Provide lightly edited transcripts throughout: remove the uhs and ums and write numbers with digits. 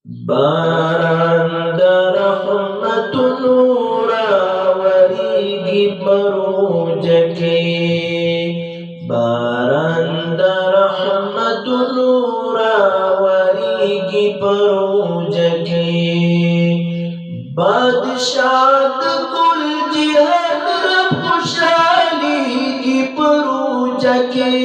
باران د رحمتونو راوریږي پروجکې باران د رحمتونو راوریږي پروجکې بادشاہ د کل جهان رب خوشحالیږي پروجکې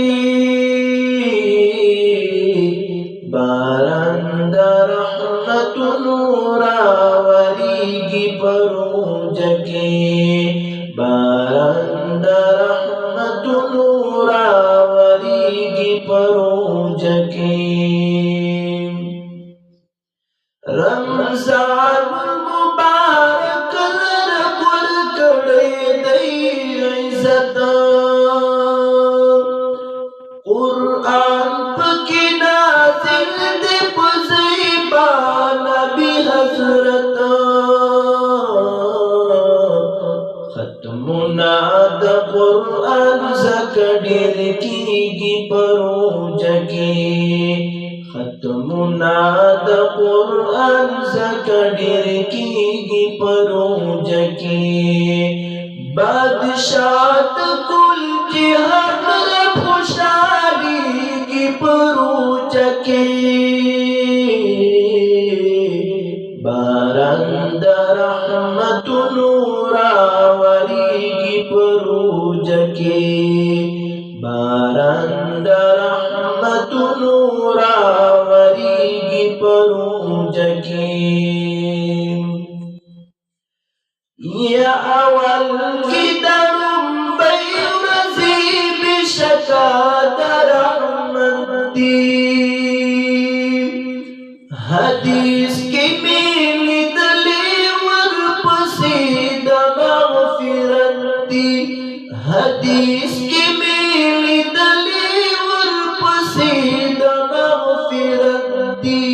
باران د رحمتونو راوریږي پروجکې باران د رحمتونو راوریږي پروجکې رمضان المبارک رب ورکړی دی عزت قرآن پکې نازل دی په زیبا نبی حضرت ختمونه د قرآن زکه ډېر کېږي پروجکې ختمونه د قرآن زکه ډېر کېږي پروجکې بادشاہ د کل جهان رب خوشحالیږي پروجکې باران د رحمتونو راوریږي پروجکې باران د رحمتونو راوریږي پروجکې یا اول کی دړمبۍ ورځې بېشکه د رحمت دي حدیث کې مې لیدلې ورپسې د مغفرت دي حدیث کې مې لیدلې ورپسې د مغفرت دي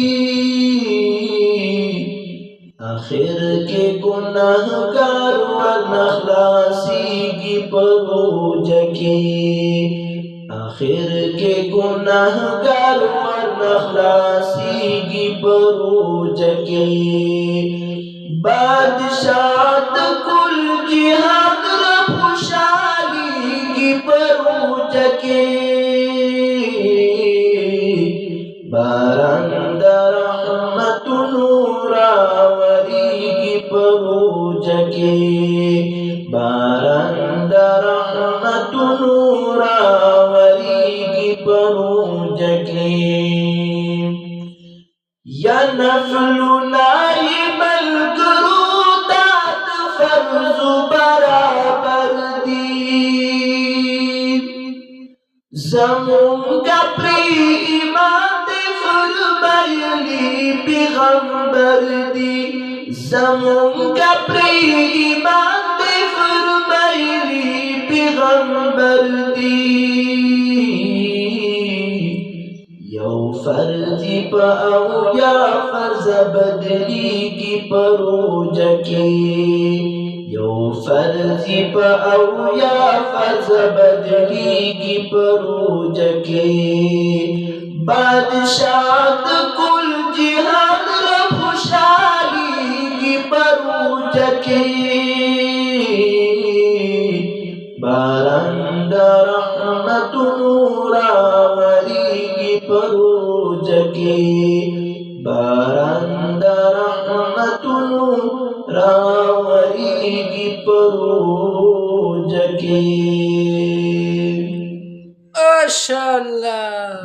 آخر کې ګناهګار ورنه خلاصېږي پروجکې آخر کې ګناهګار ورنه خلاصېږي پروجکې بادشاہ د کل جهان رب خوشحالیږي پروجکې باران د رحمتونو راوریږي پروجکې باران د رحمتونو راوریږي پروجکې یا نفلونه یې ملګرو دا د فرضو برابر دي زمونږه پرې ایمان دی فرمایلي پیغمبر دی زمونږه پرې ایمان دی فرمایلي پیغمبر دی یو فرضی په اویا فرض بدلیږي پروجکې یو فرضی په اویا فرض بدلیږي پروجکې بادشاہ د کل جهان رب خوشحالیږي پروجکې باران د رحمتونو راوریږي پروجکې باران د رحمتونو راوریږي پروجکې ماشاءالله.